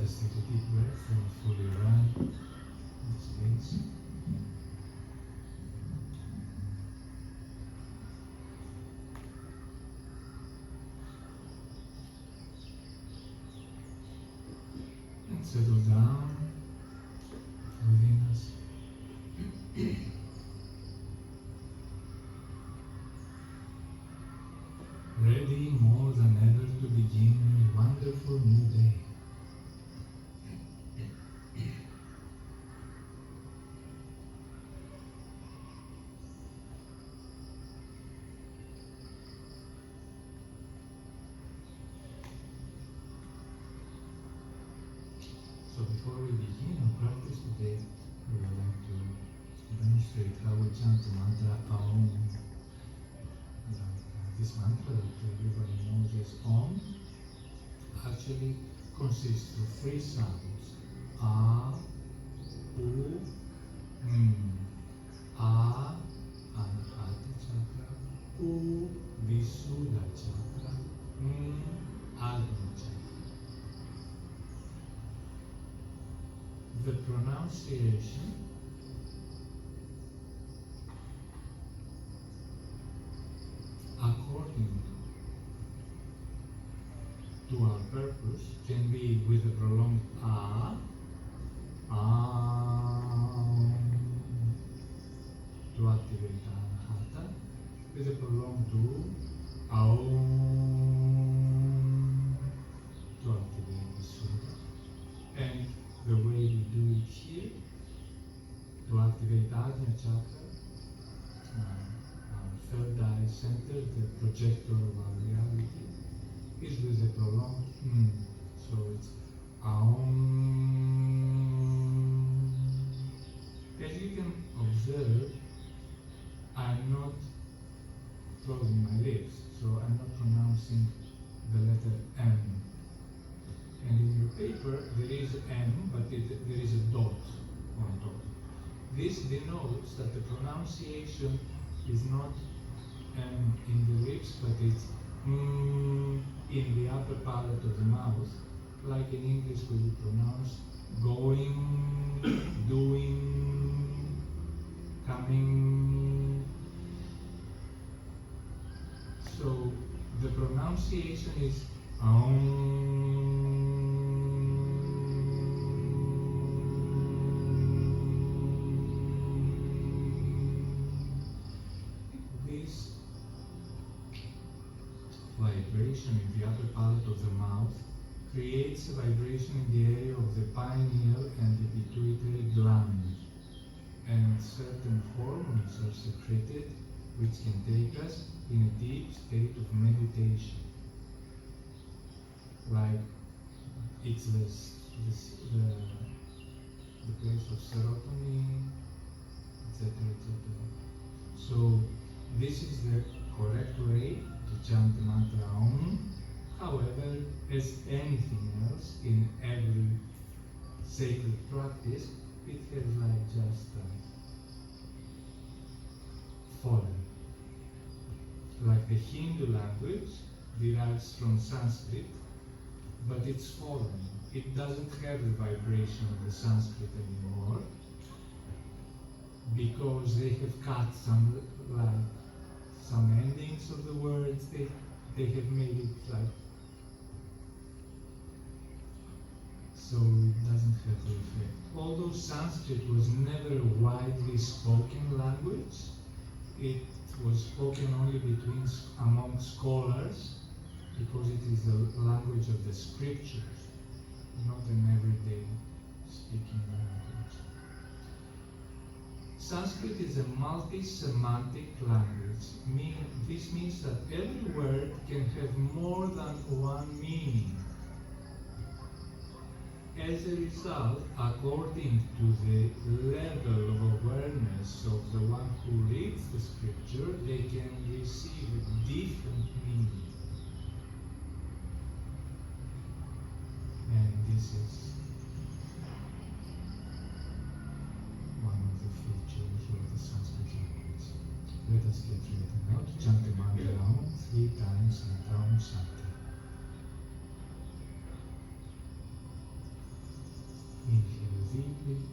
Just take a deep breath and fully arrive in the space. And settle down within us. Ready more than ever to begin a wonderful new day. So before we begin our practice today, we would like to demonstrate how we chant the mantra Aum. This mantra that everybody knows as Om actually consists of three sounds: A, U, M. A, Anahata chakra; U, Visuddha chakra; M, Agni chakra. The pronunciation according to our purpose can be with a prolonged A, to activate Anahata, with a prolonged U, Aum, to activate Visuddha. And the way we do it here, to activate Ajna chakra, our third eye center, the projector of our reality, is with a prolonged So it's Aum. As you can observe, I'm not closing my lips, so I'm not pronouncing the letter M. And in your paper, there is M, but there is a dot on top. This denotes that the pronunciation is not M in the lips, but it's in the upper palate of the mouth, like in English we would pronounce going, doing, coming. So the pronunciation is This vibration in the upper palate of the mouth creates a vibration in the area of the pineal and the pituitary gland, and certain hormones are secreted which can take us in a deep state of meditation. Like it's the place of serotonin, etc., etc. So this is the correct way to chant the mantra Om. However, as anything else in every sacred practice, it has like just fallen. Like the Hindu language derives from Sanskrit, but it's fallen. It doesn't have the vibration of the Sanskrit anymore, because they have cut some endings of the words. They have made it like so it doesn't have the effect. Although Sanskrit was never a widely spoken language, it was spoken only among scholars, because it is the language of the scriptures, not an everyday speaking language. Sanskrit is a multi-semantic language. This means that every word can have more than one meaning. As a result, according to the level of awareness of the one who reads the scripture, they can receive a different meaning. And this is one of the features of the Sanskrit language. Let us get ready now to chant the mantra Om 3 times in Aum Shanti. deeply.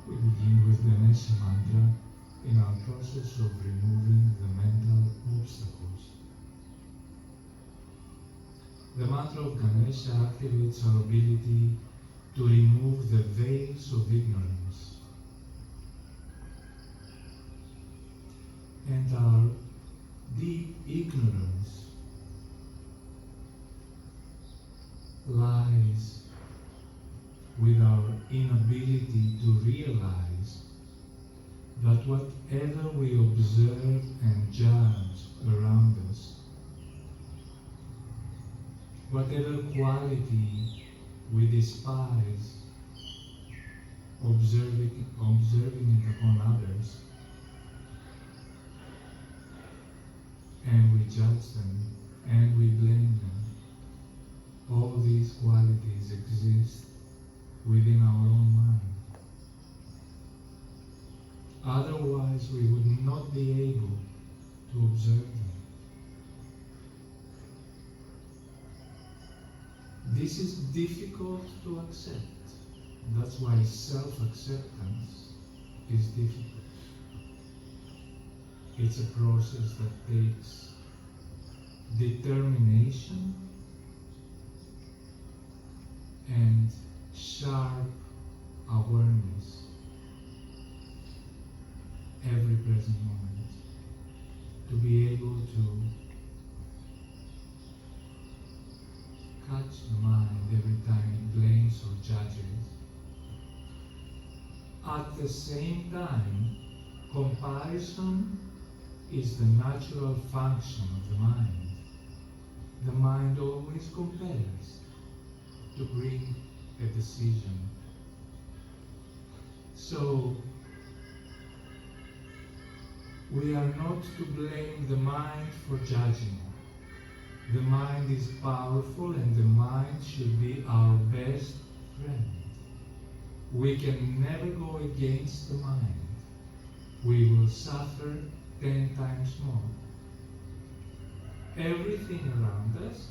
We begin with Ganesha mantra in our process of removing the mental obstacles. The mantra of Ganesha activates our ability to remove the veils of ignorance and our deep ignorance lies with our inability to realize that whatever we observe and judge around us, whatever quality we despise, observing it upon others, and we judge them and we blame them, all these qualities exist within our own mind. Otherwise, we would not be able to observe them. This is difficult to accept. That's why self-acceptance is difficult. It's a process that takes determination and sharp awareness every present moment to be able to catch the mind every time it blames or judges. At the same time, comparison is the natural function of the mind. The mind always compares to bring a decision. So, we are not to blame the mind for judging. The mind is powerful and the mind should be our best friend. We can never go against the mind. We will suffer 10 times more. Everything around us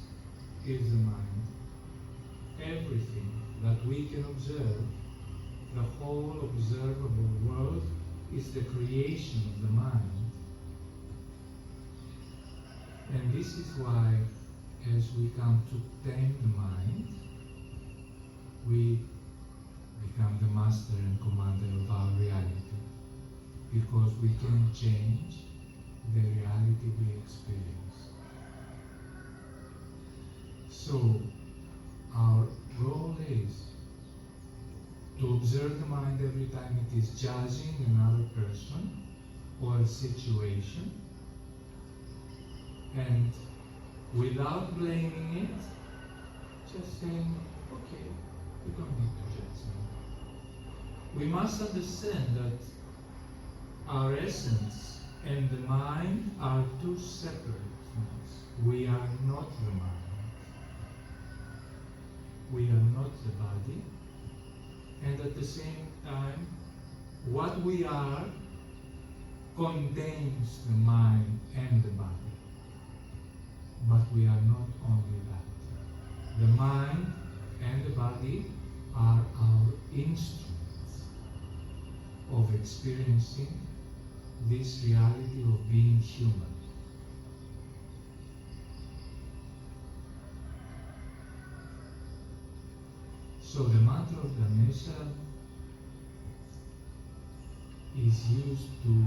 is the mind. Everything that we can observe, the whole observable world, is the creation of the mind. And this is why, as we come to tame the mind, we become the master and commander of our reality, because we can change the reality we experience. So, our goal is to observe the mind every time it is judging another person or a situation, and without blaming it, just saying, okay, you don't need to judge me. We must understand that our essence and the mind are two separate things. We are not the mind. We are not the body. And at the same time, what we are contains the mind and the body. But we are not only that. The mind and the body are our instruments of experiencing this reality of being human. So the mantra of Ganesha is used to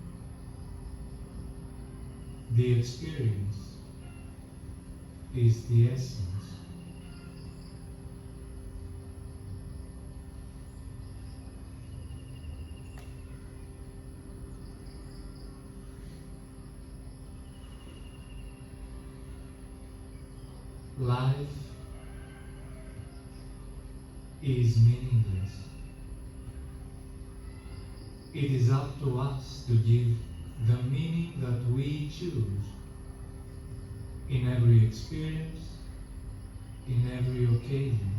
The experience is the essence. Life is meaningless. It is up to us to give the meaning that we choose in every experience, in every occasion,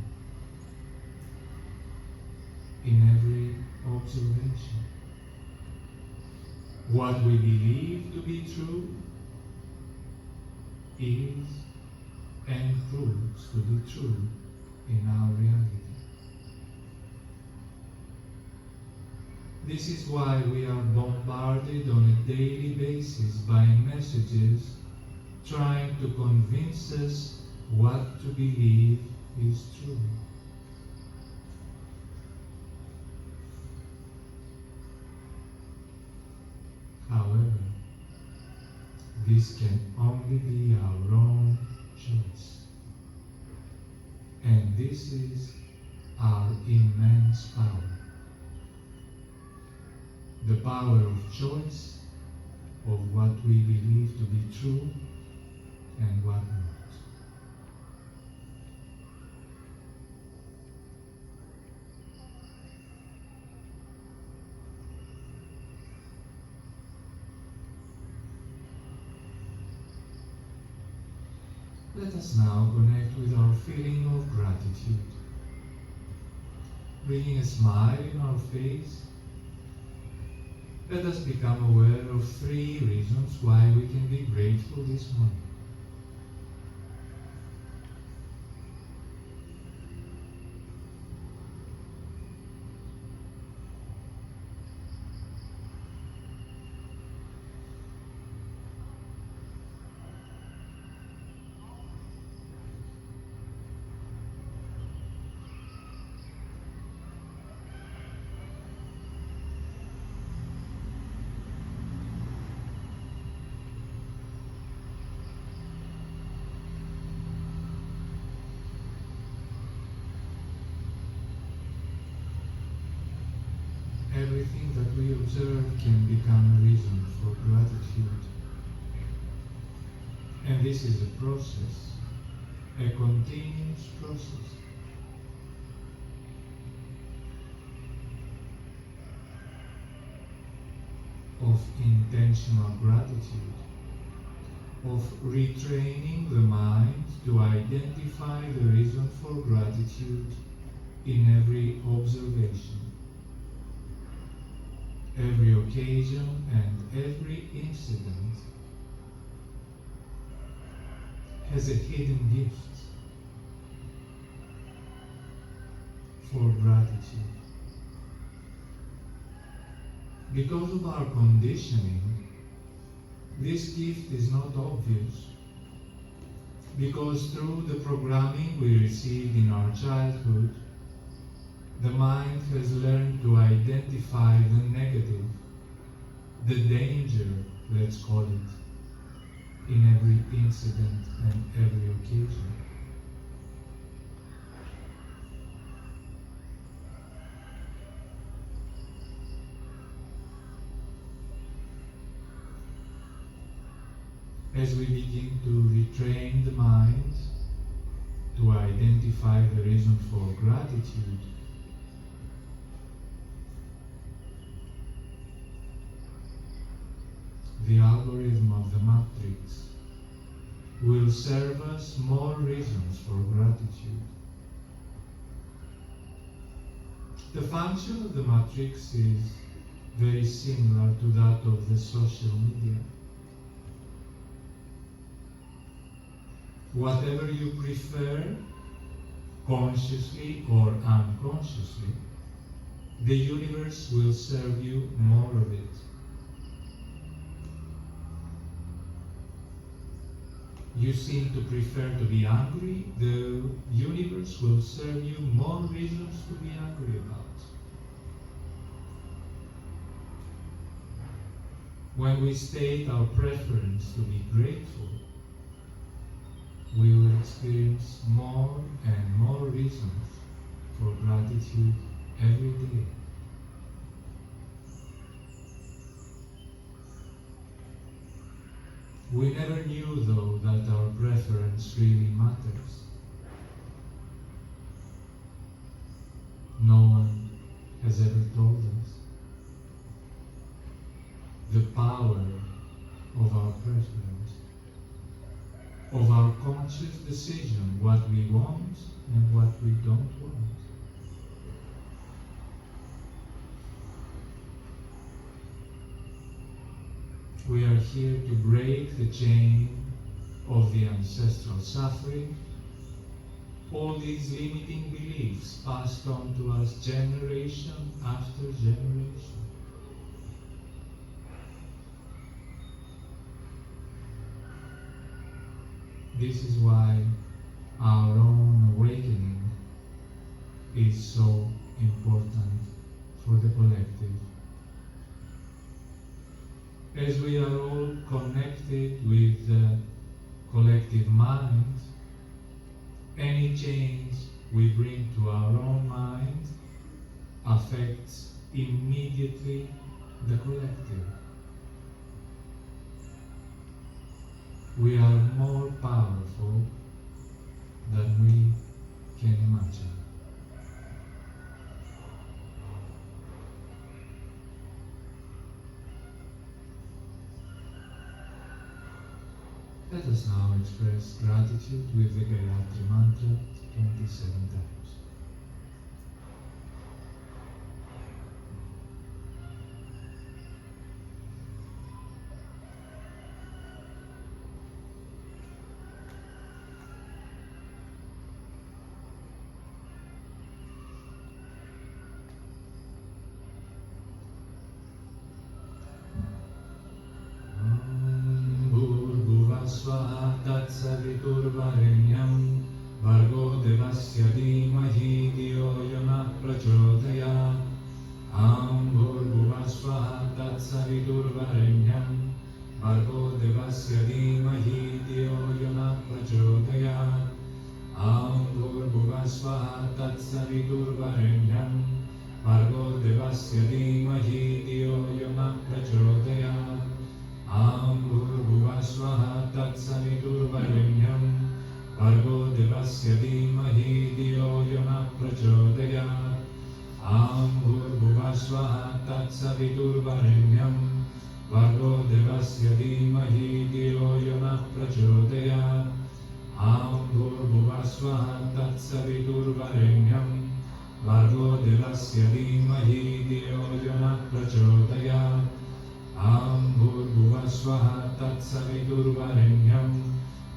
in every observation. What we believe to be true is and proves to be true in our reality. This is why we are bombarded on a daily basis by messages trying to convince us what to believe is true. However, this can only be our own choice. And this is our immense power. The power of choice of what we believe to be true and what not. Let us now connect with our feeling of gratitude, bringing a smile in our face. Let us become aware of 3 reasons why we can be grateful this morning. Everything that we observe can become a reason for gratitude. And this is a process, a continuous process. Of intentional gratitude, of retraining the mind to identify the reason for gratitude in every observation, every occasion and every incident has a hidden gift for gratitude. Because of our conditioning, this gift is not obvious. Because through the programming we received in our childhood, the mind has learned to identify the negative, the danger, let's call it, in every incident and every occasion. As we begin to retrain the mind to identify the reason for gratitude, the algorithm of the matrix will serve us more reasons for gratitude. The function of the matrix is very similar to that of the social media. Whatever you prefer, consciously or unconsciously, the universe will serve you more of it. You seem to prefer to be angry, the universe will serve you more reasons to be angry about. When we state our preference to be grateful, we will experience more and more reasons for gratitude every day. We never knew, though, that our preference really matters. No one has ever told us the power of our preference, of our conscious decision, what we want and what we don't want. We are here to break the chain of the ancestral suffering, all these limiting beliefs passed on to us generation after generation. This is why our own awakening is so important for the collective. As we are all connected with the collective mind, any change we bring to our own mind affects immediately the collective. We are more powerful than we can imagine. Let us now express gratitude with the Gayatri Mantra 27 times. Svaha Tatsaviturvarenyam Bhargo Devasya Dhimahi Dhiyo Yona Prachodayat Bhurghuva Svaha Tatsaviturvarenyam Bhargo Devasya Dhimahi Dhiyo Yona Prachodayat Bhurghuva Svaha Tatsaviturvarenyam Bhargo Devasya Dhimahi Dhiyo Yona Prachodayat Bhurghuva Svaha Tatsaviturvarenyam Bhargo Devasya Dhimahi Dhiyo Yona Prachodayat Bhurghuva Svaha Tatsaviturvarenyam Bhargo Devasya Dhimahi Dhiyo Yona Prachodayat Bhurghuva Svaha Tatsaviturvarenyam Bhargo Devasya Dhimahi Dhiyo Yona Prachodayat Bhurghuva Svaha Tatsaviturvarenyam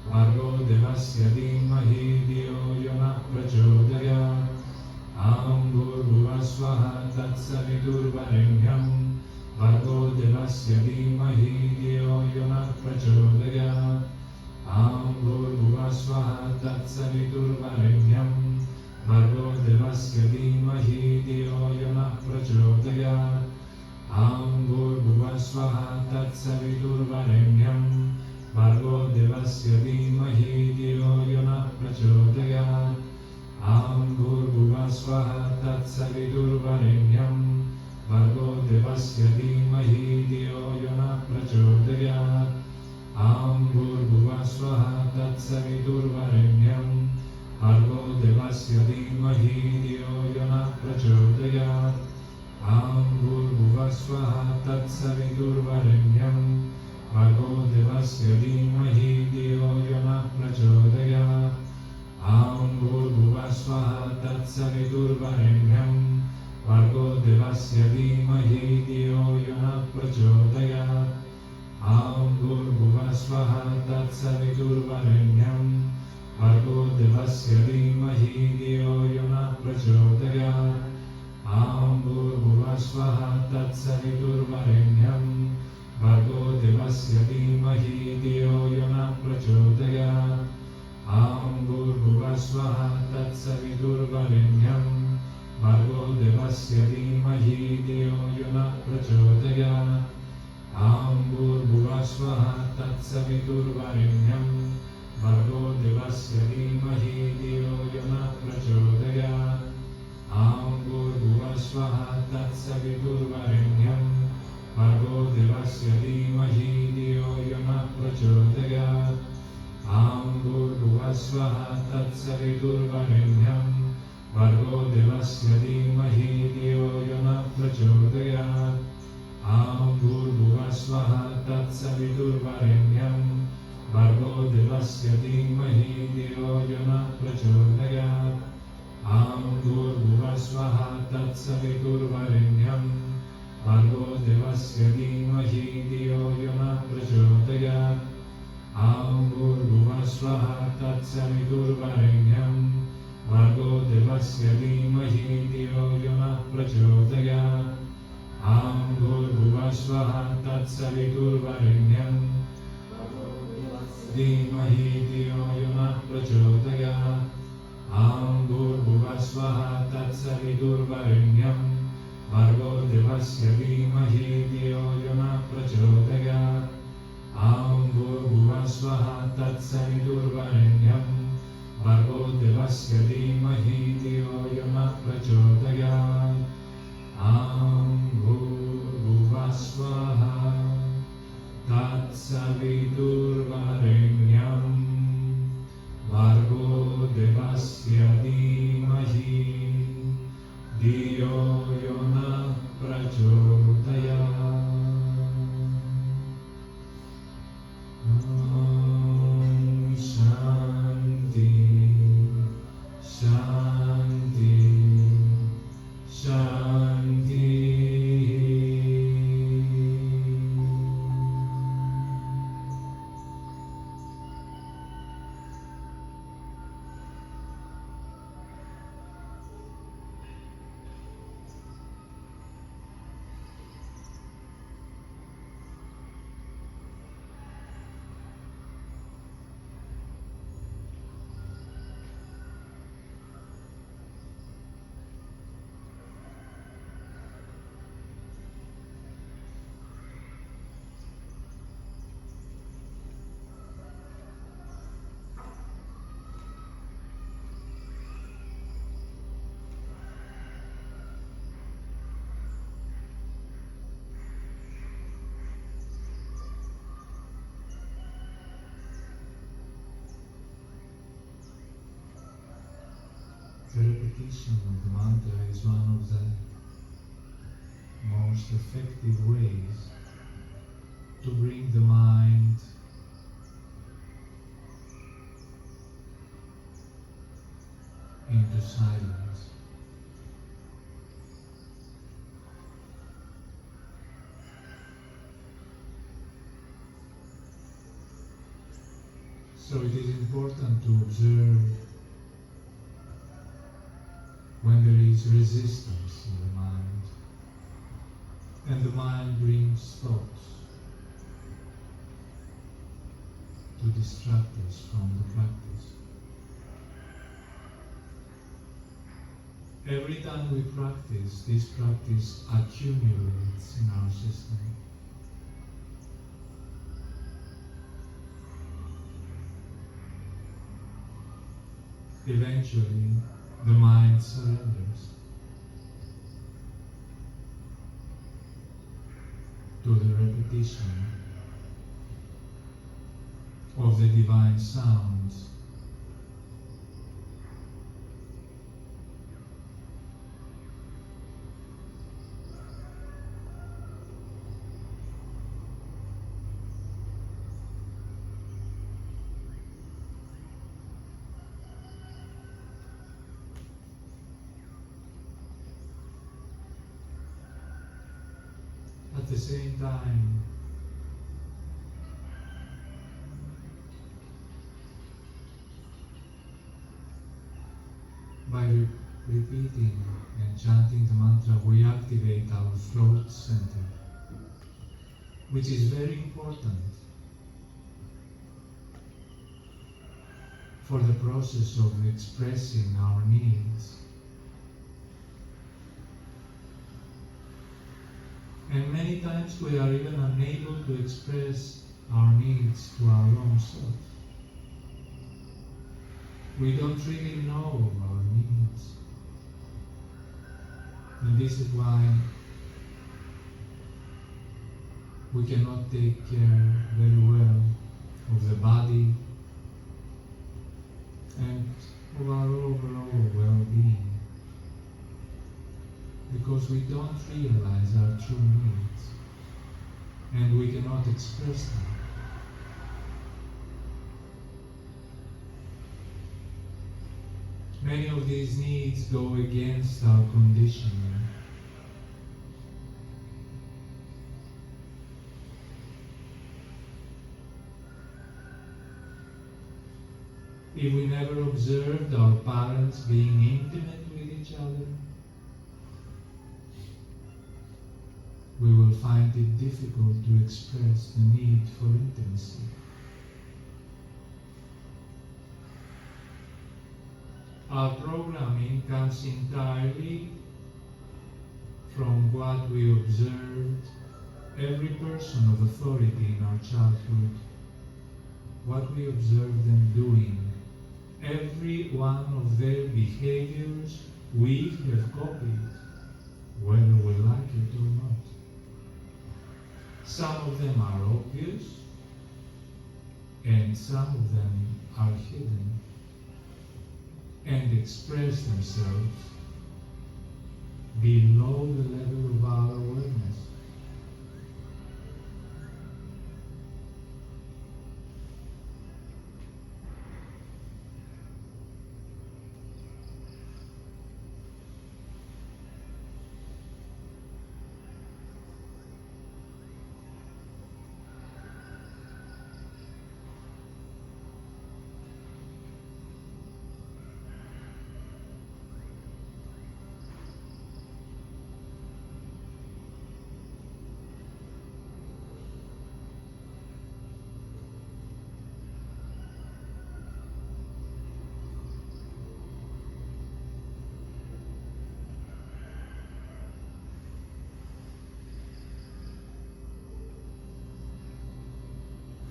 Bhargo Devasya Dhimahi Dhiyo Yona Prachodayat Bhurghuva Svaha Tatsaviturvarenyam Bhargo Devasya Dhimahi Dhiyo Yona Prachodayat Bhurghuva Svaha Tatsaviturvarenyam Bhargo Devasya Dhimahi Dhiyo Yona Prachodayat Bhurghuva Svaha Tatsaviturvarenyam Bhargo Devasya Dhimahi Dhiyo Yona Prachodayat Bhurghuva Svaha Tatsaviturvarenyam Bhargo Devasya Dhimahi Dhiyo Yona Prachodayat Bhurghuva Svaha Tatsaviturvarenyam Bhargo Devasya Dhimahi Dhiyo Yona Prachodayat Bhurghuva Svaha Tatsaviturvarenyam Bhargo Devasya Dhimahi Dhiyo Yona Prachodayat Bhurghuva Svaha Tatsaviturvarenyam Bhargo Devasya Dhimahi Dhiyo Yona Prachodayat Bhurghuva Svaha Tatsaviturvarenyam Bhargo Devasya Dhimahi Dhiyo Yona Prachodayat Bhurghuva Svaha Tatsaviturvarenyam Bhargo Devasya Dhimahi Dhiyo Yona Prachodayat Bhurghuva Svaha Tatsaviturvarenyam Bhargo Devasya Dhimahi Dhiyo Yona Prachodayat तत्सवितुर्वरेण्यं भर्गो देवस्य धीमहि धियो यो नः प्रचोदयात् भूर्भुवस्वः तत्सवितुर्वरेण्यं भर्गो देवस्य धीमहि धियो यो नः प्रचोदयात् भूर्भुवस्वः तत्सवितुर्वरेण्यं भर्गो देवस्य धीमहि धियो यो नः प्रचोदयात् भूर्भुवस्वः तत्सवितुर्वरेण्यं भर्गो देवस्य धीमहि धियो यो नः प्रचोदयात् भूर्भुवस्वः तत्सवितुर्वरेण्यं भर्गो देवस्य धीमहि धियो यो नः प्रचोदयात् भूर्भुवस्वः तत्सवितुर्वरेण्यं भर्गो देवस्य धीमहि धियो यो नः प्रचोदयात् भूर्भुवस्वः तत्सवितुर्वरेण्यं धीमहि धियो यो नः प्रचोदयात् भूर्भुवस्वः तत्सवितुर्वरेण्यं भर्गो देवस्य धीमहि धियो यो नः प्रचोदयात् भूर्भुवस्वः तत्सवितुर्वरेण्यं भर्गो देवस्य धीमहि धियो यो नः प्रचोदयात् भूर्भुवस्वः तत्सवितुर्वरेण्यं भर्गो देवस्य धीमहि धियो यो नः प्रचोदयात् शान्ति शान्ति शान्ति The repetition of the mantra is one of the most effective ways to bring the mind into silence. So it is important to observe when there is resistance in the mind, and the mind brings thoughts to distract us from the practice. Every time we practice, this practice accumulates in our system. Eventually, the mind surrenders to the repetition of the divine sounds. At the same time, by repeating and chanting the mantra, we activate our throat center, which is very important for the process of expressing our needs. And many times we are even unable to express our needs needs to our own self. We don't really know our needs. And this is why we cannot take care very well of the body and of our overall well-being, because we don't realize our true needs and we cannot express them. Many of these needs go against our conditioning. If we never observed our parents being intimate with each other, we will find it difficult to express the need for intimacy. Our programming comes entirely from what we observed every person of authority in our childhood, what we observed them doing. Every one of their behaviors we have copied, whether we like it or not. Some of them are obvious, and some of them are hidden and express themselves below the level of our awareness.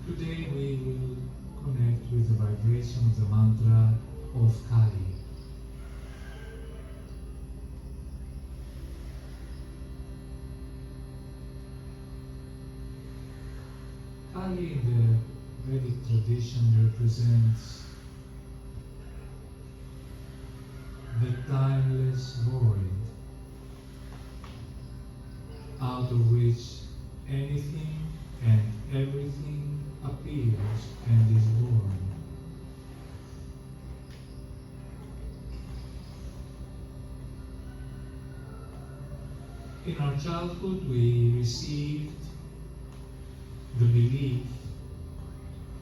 Today we will connect with the vibration of the mantra of Kali. Kali in the Vedic tradition represents the timeless void, out of which anything and everything appears and is born. In our childhood, we received the belief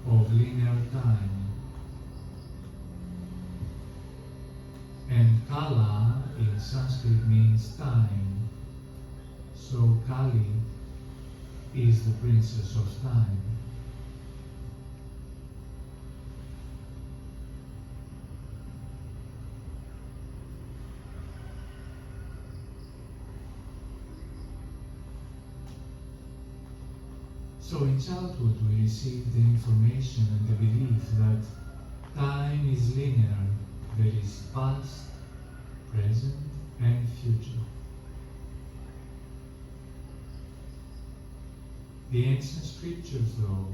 of linear time, and Kala in Sanskrit means time, so Kali is the princess of time. So in childhood we receive the information and the belief that time is linear, there is past, present and future. The ancient scriptures, though,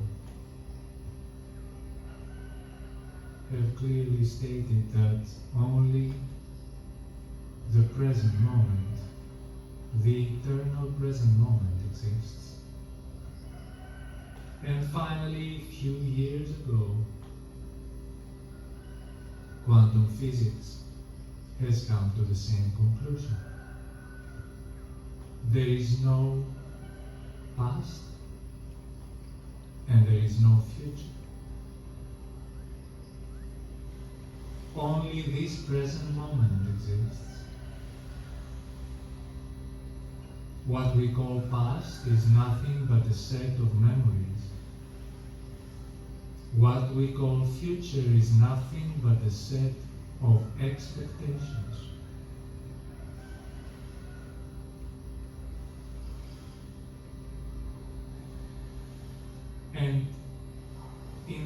have clearly stated that only the present moment, the eternal present moment exists. And finally, a few years ago, quantum physics has come to the same conclusion. There is no past and there is no future. Only this present moment exists. What we call past is nothing but a set of memories. What we call future is nothing but a set of expectations. And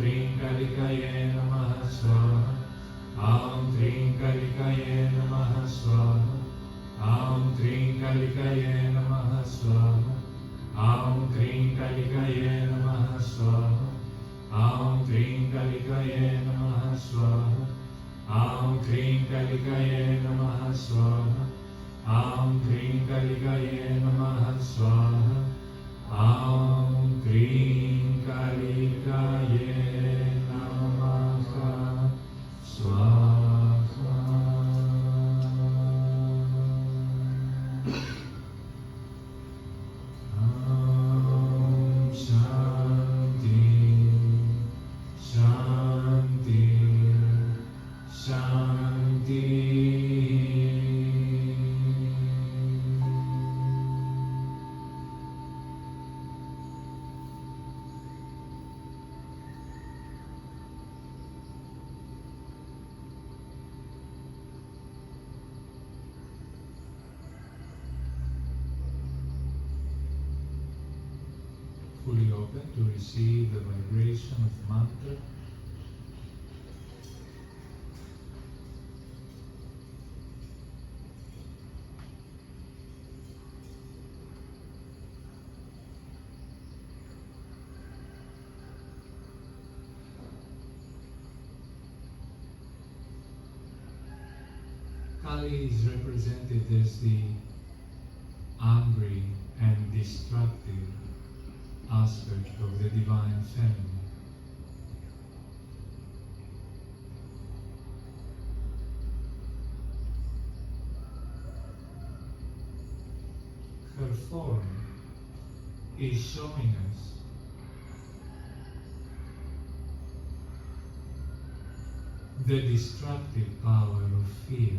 Kalikaye Namaha Swaha. Aum Tring Kalikaye Namaha Swaha. Aum Tring Kalikaye Namaha Swaha. Aum Tring Kalikaye Namaha Swaha. Aum Tring Kalikaye Namaha Swaha. Aum Tring Kalikaye Namaha Swaha. Aum Tring Kalikaye Namaha Swaha. Aum Tring Kalikaye Namaha Swaha. Aum Shanti, Shanti, Shanti. Fully open to receive the vibration of the mantra. Kali is represented as the angry and destructive aspect of the divine feminine. Her form is showing us the destructive power of fear.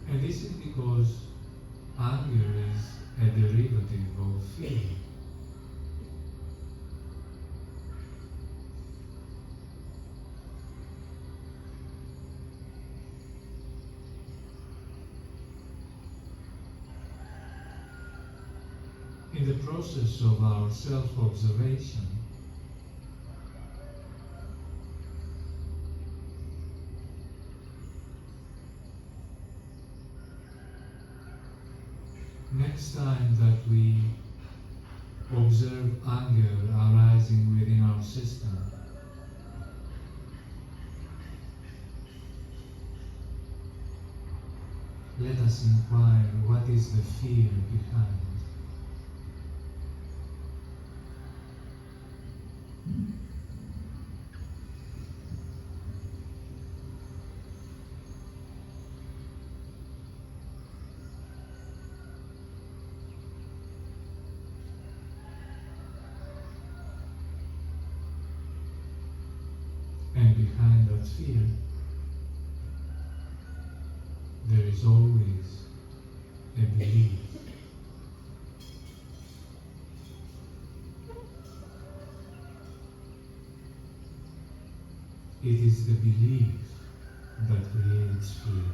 And this is because anger is a derivative of fear. In the process of our self-observation, next time that we observe anger arising within our system, let us inquire what is the fear behind. And behind that fear, there is always a belief. It is the belief that creates fear.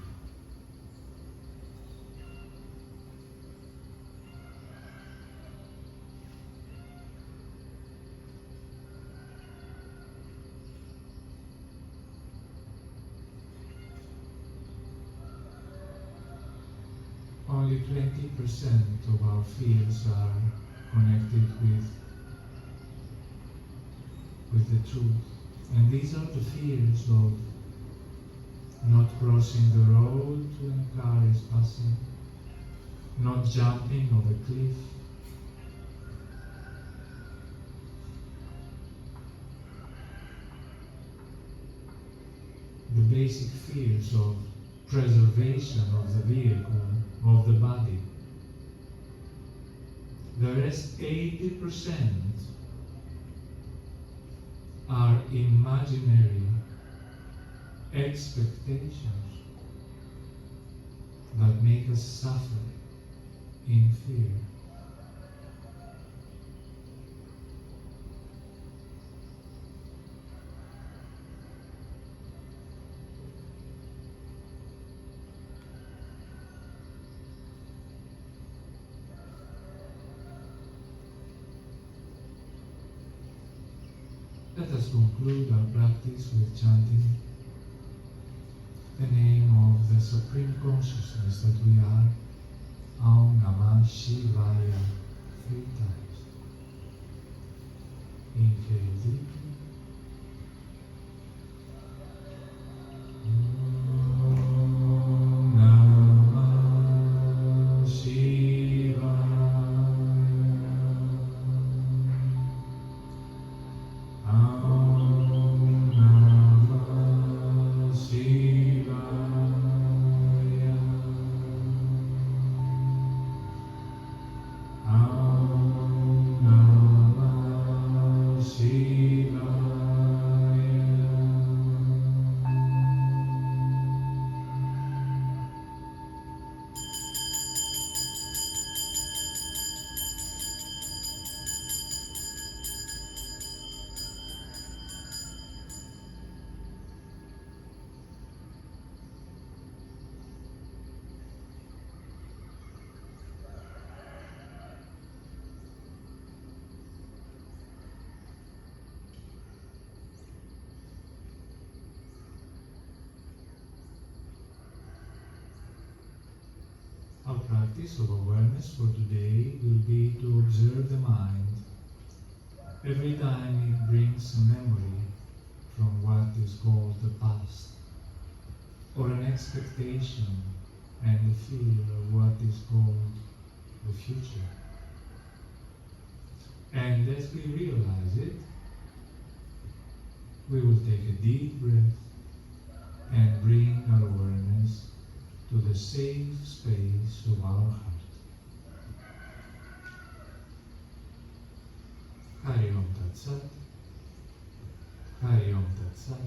Only 20% of our fears are connected with the truth. And these are the fears of not crossing the road when a car is passing, not jumping off a cliff, the basic fears of preservation of the vehicle, of the body. The rest 80% are imaginary expectations that make us suffer in fear. let us conclude our practice with chanting the name of the Supreme Consciousness that we are, Aum Namah Shivaya, 3 times. Inhale deeply. Om Namah Shivaya. Om Namah Shivaya. Om Namah Shivaya. Our practice of awareness for today will be to observe the mind every time it brings a memory from what is called the past, or an expectation and a fear of what is called the future. And as we realize it, we will take a deep breath and bring our awareness to the safe space of our heart. Hari Om Tat Sat. Hari Om Tat Sat.